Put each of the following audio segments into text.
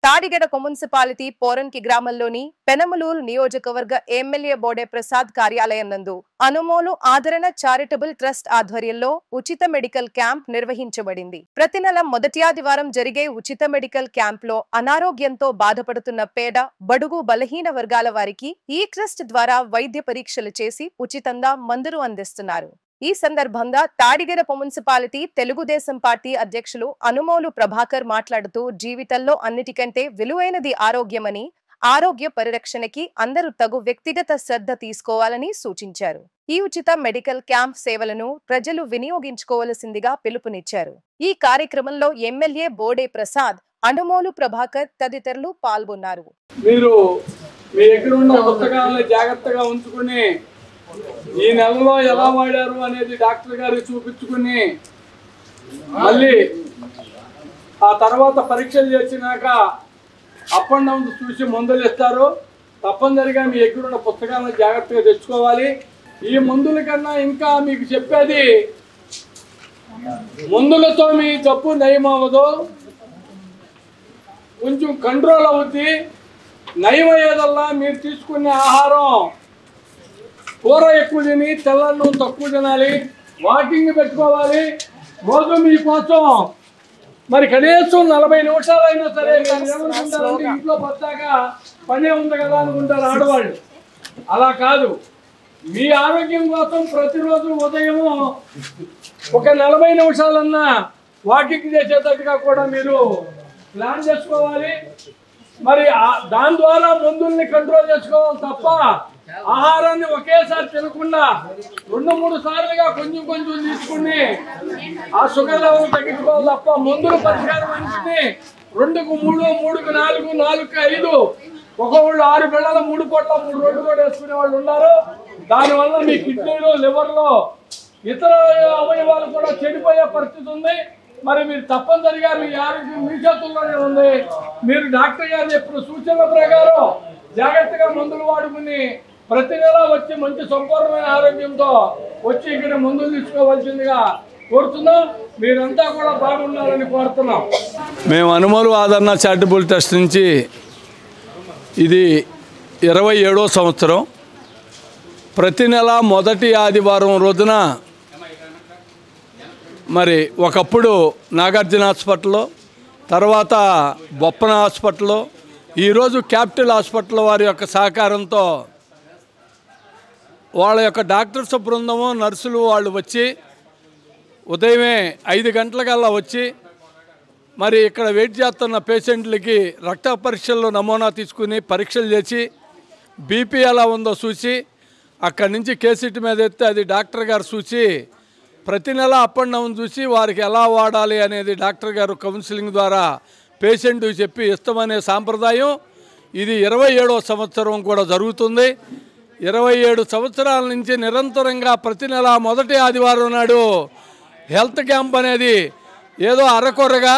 తాడిగడక municipality Poranki గ్రామంలోని పెనమలూరు నియోజకవర్గ MLA Bode Prasad కార్యాలయం నందు అనుమోలు ఆదరణ చారిటబుల్ ట్రస్ట్ ఆధ్వర్యంలో ఉచిత మెడికల్ క్యాంప్ నిర్వహించబడింది. ప్రతి నెల మొదటి ఆదివారం జరిగే ఉచిత మెడికల్ క్యాంప్ లో అనారోగ్యంతో బాధపడుతున్న పేద, బడుగు, బలహీన వర్గాల వారికి ఈ ట్రస్ట్ ద్వారా వైద్య పరీక్షలు చేసి ఉచితంగా మందులు అందిస్తున్నారు. ఈ సందర్భంగా తాడిగడప మున్సిపాలిటీ తెలుగుదేశం పార్టీ అధ్యక్షులు అనుమోలు ప్రభాకర్ మాట్లాడుతూ జీవితంలో అన్నిటికంటే విలువైనది ఆరోగ్యమని, ఆరోగ్య పరిరక్షణకి అందరూ తగు వ్యక్తిగత శ్రద్ధ తీసుకోవాలని సూచించారు. ఈ ఉచిత మెడికల్ క్యాంప్ సేవలను ప్రజలు వినియోగించుకోవాల్సిందిగా పిలుపునిచ్చారు. ఈ కార్యక్రమంలో ఎమ్మెల్యే బోడే ప్రసాద్, అనుమోలు ప్రభాకర్ తదితరులు పాల్గొన్నారు. మీరు మీ దగ్గర ఉన్న పుస్తకాలను జాగ్రత్తగా ఉంచుకుని ఈ నెలలో ఎలా వాడారు అనేది డాక్టర్ గారికి చూపించుకుని మళ్ళీ ఆ తర్వాత పరీక్షలు చేసినాక అప్ అండ్ డౌన్ చూసి మందులు ఇస్తారు. తప్పనిసరిగా మీ దగ్గర ఉన్న పుస్తకాలను జాగ్రత్తగా తెచ్చుకోవాలి. ఈ మందుల కన్నా ఇంకా మీకు చెప్పేది, మందులతో మీ జబ్బు నయం అవ్వదు, కొంచెం కంట్రోల్ అవుద్ది. నయం అయ్యేదల్లా మీరు తీసుకునే ఆహారం కూర ఎక్కువ తిని, తెల్లన్నం తక్కువ తినాలి, వాకింగ్ పెట్టుకోవాలి. రోజు మీకోసం మరి కనీసం 40 నిమిషాలైనా సరే ఏమనుకుంటారంటే ఇంట్లో పచ్చాగా పనే ఉంది కదా అనుకుంటారు ఆడవాళ్ళు. అలా కాదు, మీ ఆరోగ్యం కోసం ప్రతిరోజు ఉదయం ఒక 40 నిమిషాలన్నా వాకింగ్ చేసేటట్టుగా కూడా మీరు ప్లాన్ చేసుకోవాలి. మరి దాని ద్వారా మందుల్ని కంట్రోల్ చేసుకోవాలి తప్ప ఆహారాన్ని ఒకేసారి తినకుండా 2-3 సార్లుగా కొంచెం కొంచెం తీసుకుని ఆ షుగర్ లెవెల్ తగ్గించుకోవాలి తప్ప మందులు పరిష్కారం అనుకుని 2కు 3, 3కు 4, 4కు 5 ఒక్కొక్కళ్ళు 6 బిళ్ళల 3 పూట్ల 3 రోడ్లు కూడా వేసుకునే వాళ్ళు ఉన్నారు. దానివల్ల మీ కిడ్నీలో, లివర్లో, ఇతర అవయవాలు కూడా చెడిపోయే పరిస్థితి ఉంది. మరి మీరు తప్పనిసరిగా మీ ఆరోగ్యం మీ చేతుల్లోనే ఉంది. మీరు డాక్టర్ గారు చెప్పిన సూచనల ప్రకారం జాగ్రత్తగా మందులు వాడుకుని ప్రతి నెల వచ్చి మంచి సంపూర్ణమైన ఆరోగ్యంతో వచ్చి ఇక్కడ మందులు తీసుకోవాల్సిందిగా కోరుతున్నాం. మీరంతా కూడా బాగుండాలని కోరుతున్నాం. మేము అనుమోలు ఆదరణ చారిటబుల్ ట్రస్ట్ నుంచి ఇది 27వ సంవత్సరం. ప్రతి నెల మొదటి ఆదివారం రోజున మరి ఒకప్పుడు నాగార్జున హాస్పిటల్లో, తర్వాత బొప్పన హాస్పిటల్లో, ఈరోజు క్యాపిటల్ హాస్పిటల్ వారి యొక్క సహకారంతో వాళ్ళ యొక్క డాక్టర్స్ బృందము, నర్సులు వాళ్ళు వచ్చి ఉదయమే 5 గంటలకల్లా వచ్చి మరి ఇక్కడ వెయిట్ చేస్తున్న పేషెంట్లకి రక్త పరీక్షల్లో నమూనా తీసుకుని పరీక్షలు చేసి బీపీ ఎలా ఉందో చూసి అక్కడి నుంచి కేసీటీ మీద ఎత్తే అది డాక్టర్ గారు చూసి ప్రతి నెల అప్ అండ్ డౌన్ చూసి వారికి ఎలా వాడాలి అనేది డాక్టర్ గారు కౌన్సిలింగ్ ద్వారా పేషెంట్కి చెప్పి ఇస్తామనే సాంప్రదాయం ఇది 27వ సంవత్సరం కూడా జరుగుతుంది. 27 సంవత్సరాల నుంచి నిరంతరంగా ప్రతి నెల మొదటి ఆదివారం నాడు హెల్త్ క్యాంప్ అనేది ఏదో అరకొరగా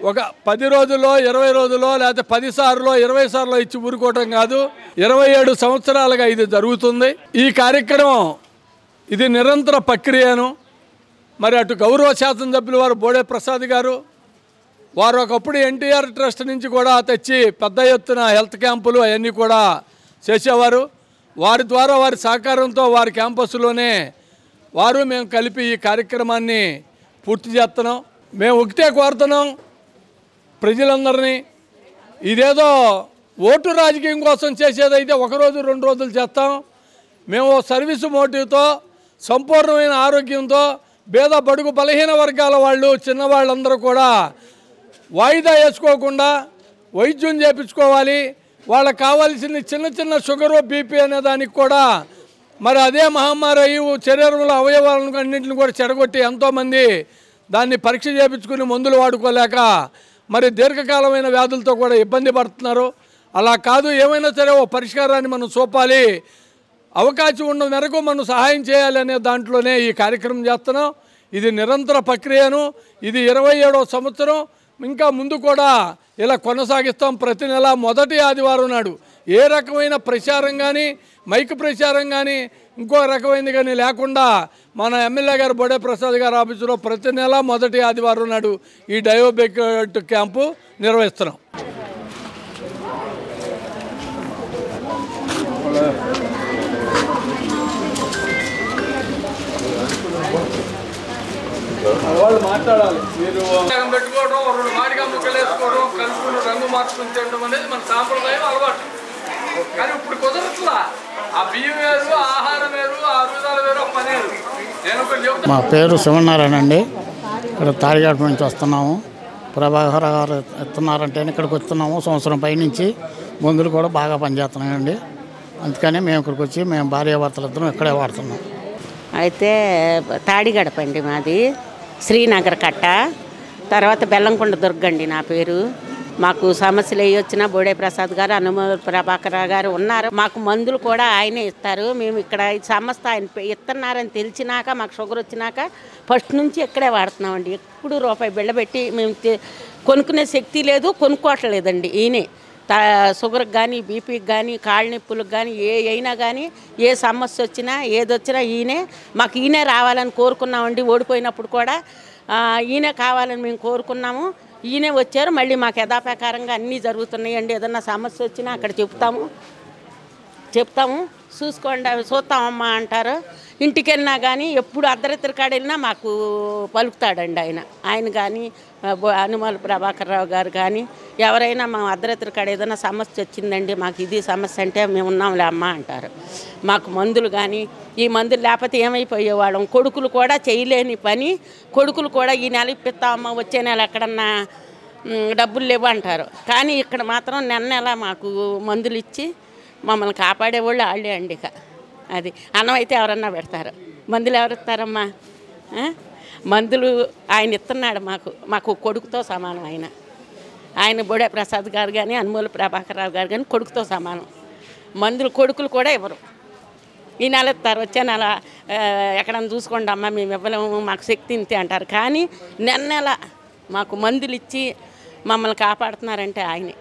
ఒక 10 రోజుల్లో, 20 రోజుల్లో, లేకపోతే 10 సార్లు, 20 సార్లు ఇచ్చి ఊరుకోవటం కాదు. 27 సంవత్సరాలుగా ఇది జరుగుతుంది. ఈ కార్యక్రమం ఇది నిరంతర ప్రక్రియను మరి అటు గౌరవ శాసనసభ్యులు వారు బోడే ప్రసాద్ గారు వారు ఒకప్పుడు ఎన్టీఆర్ ట్రస్ట్ నుంచి కూడా తెచ్చి పెద్ద ఎత్తున హెల్త్ క్యాంపులు అవన్నీ కూడా చేసేవారు. వారి ద్వారా వారి సహకారంతో వారి క్యాంపస్లోనే మేము కలిపి ఈ కార్యక్రమాన్ని పూర్తి చేస్తున్నాం. మేము ఒకటే కోరుతున్నాం ప్రజలందరినీ, ఇదేదో ఓటు రాజకీయం కోసం చేసేదైతే 1 రోజు 2 రోజులు చేస్తాం. మేము సర్వీసు మోటివ్తో, సంపూర్ణమైన ఆరోగ్యంతో పేద, బడుగు, బలహీన వర్గాల వాళ్ళు, చిన్నవాళ్ళందరూ కూడా వాయిదా వేసుకోకుండా వైద్యం చేయించుకోవాలి. వాళ్ళకి కావాల్సింది చిన్న చిన్న షుగరు, బీపీ అనే దానికి కూడా మరి అదే మహమ్మారి శరీరంలో అవయవాలను అన్నింటిని కూడా చెడగొట్టి ఎంతోమంది దాన్ని పరీక్ష చేయించుకుని మందులు వాడుకోలేక మరి దీర్ఘకాలమైన వ్యాధులతో కూడా ఇబ్బంది పడుతున్నారు. అలా కాదు, ఏమైనా సరే ఓ పరిష్కారాన్ని మనం చూపాలి, అవకాశం ఉన్న మేరకు మనం సహాయం చేయాలి అనే దాంట్లోనే ఈ కార్యక్రమం చేస్తున్నాం. ఇది నిరంతర ప్రక్రియను, ఇది 27వ సంవత్సరం. ఇంకా ముందు కూడా ఇలా కొనసాగిస్తాం. ప్రతి నెల మొదటి ఆదివారం నాడు ఏ రకమైన ప్రచారం కానీ, మైక్ ప్రచారం కానీ, ఇంకో రకమైనది కానీ లేకుండా మన ఎమ్మెల్యే గారు బోడే ప్రసాద్ గారి ఆఫీసులో ప్రతి నెల మొదటి ఆదివారం నాడు ఈ డయాబెటిక్ క్యాంపు నిర్వహిస్తున్నాం. వాళ్ళు మాట్లాడాలి. మీరు పెట్టుకోవడం, 2 మాడిగా ముక్కలు వేసుకోవడం, కలుపుకుని రంగు మార్చుకుని తినడం అనేది మన సాంప్రదాయం, అలవాటు. కానీ ఇప్పుడు కుదరట్లా. ఆ బియ్యం వేరు, ఆహారం వేరు, ఆ అరుగుదల వేరు, ఆ పని వేరు. నేను ఒకటి చెప్తాను. మా పేరు శివనారాయణ అండి. ఇక్కడ తాడిగాడు నుంచి వస్తున్నాము. ప్రభాకర్ గారు ఇస్తున్నారంటే ఇక్కడికి వస్తున్నాము. సంవత్సరం పైనుంచి మందులు కూడా బాగా పనిచేస్తున్నాయండి. అందుకని మేము ఇక్కడికి వచ్చి మేము భార్యాభర్తలు ఇద్దరం ఇక్కడే వాడుతున్నాం. అయితే తాడిగడపండి మాది, శ్రీనగర్ కట్ట. తర్వాత బెల్లంకొండ దుర్గండి నా పేరు. మాకు సమస్యలు ఏ వచ్చినా బోడే ప్రసాద్ గారు, అనుమోల్ ప్రభాకర్ గారు ఉన్నారు. మాకు మందులు కూడా ఆయనే ఇస్తారు. మేము ఇక్కడ సంస్థ ఆయన ఇస్తున్నారని తెలిసినాక, మాకు షుగర్ వచ్చినాక ఫస్ట్ నుంచి ఇక్కడే వాడుతున్నామండి. ఎప్పుడు రూపాయి బిళ్ళబెట్టి మేము కొనుక్కునే శక్తి లేదు, కొనుక్కోవట్లేదండి. ఈయనే షుగర్కి కానీ, బీపీకి కానీ, కాళ్ళ నొప్పులకు కానీ, అయినా కానీ, ఏ సమస్య వచ్చినా ఏదొచ్చినా ఈయనే. మాకు ఈయనే రావాలని కోరుకున్నామండి. ఓడిపోయినప్పుడు కూడా ఈయనే కావాలని మేము కోరుకున్నాము. ఈయనే వచ్చారు. మళ్ళీ మాకు యథాప్రకారంగా అన్నీ జరుగుతున్నాయండి. ఏదన్నా సమస్య వచ్చినా అక్కడ చెప్తాము చూస్తామమ్మా అంటారు. ఇంటికి వెళ్ళినా కానీ, ఎప్పుడు అర్ధరాత్రి కాడ వెళ్ళినా మాకు పలుకుతాడండి ఆయన కానీ, అనుమోల్ ప్రభాకర్ రావు గారు కానీ, ఎవరైనా మా అర్ధరాత్రి కాడ ఏదైనా సమస్య వచ్చిందండి, మాకు ఇది సమస్య అంటే మేము ఉన్నాంలే అమ్మ అంటారు. మాకు మందులు కానీ, ఈ మందులు లేకపోతే ఏమైపోయేవాళ్ళం. కొడుకులు కూడా చేయలేని పని, కొడుకులు కూడా ఈ నెల ఇప్పిస్తామమ్మ, వచ్చే నెల ఎక్కడన్నా డబ్బులు లేవు అంటారు. కానీ ఇక్కడ మాత్రం నెల మాకు మందులు ఇచ్చి మమ్మల్ని కాపాడేవాళ్ళు వాళ్ళే అండి. ఇక అది అన్నం అయితే ఎవరన్నా పెడతారు, మందులు ఎవరు ఇస్తారమ్మా? మందులు ఆయన ఇస్తున్నాడు. మాకు కొడుకుతో సమానం ఆయన బోడే ప్రసాద్ గారు కానీ, అనుమోల్ ప్రభాకర్ రావు గారు కానీ కొడుకుతో సమానం. మందులు కొడుకులు కూడా ఇవ్వరు. ఈ నెల ఇస్తారు, వచ్చే నెల ఎక్కడన్నా చూసుకోండి అమ్మ, మేము ఇవ్వలేము, మాకు శక్తి ఇంతే అంటారు. కానీ నెల మాకు మందులు ఇచ్చి మమ్మల్ని కాపాడుతున్నారంటే ఆయనే.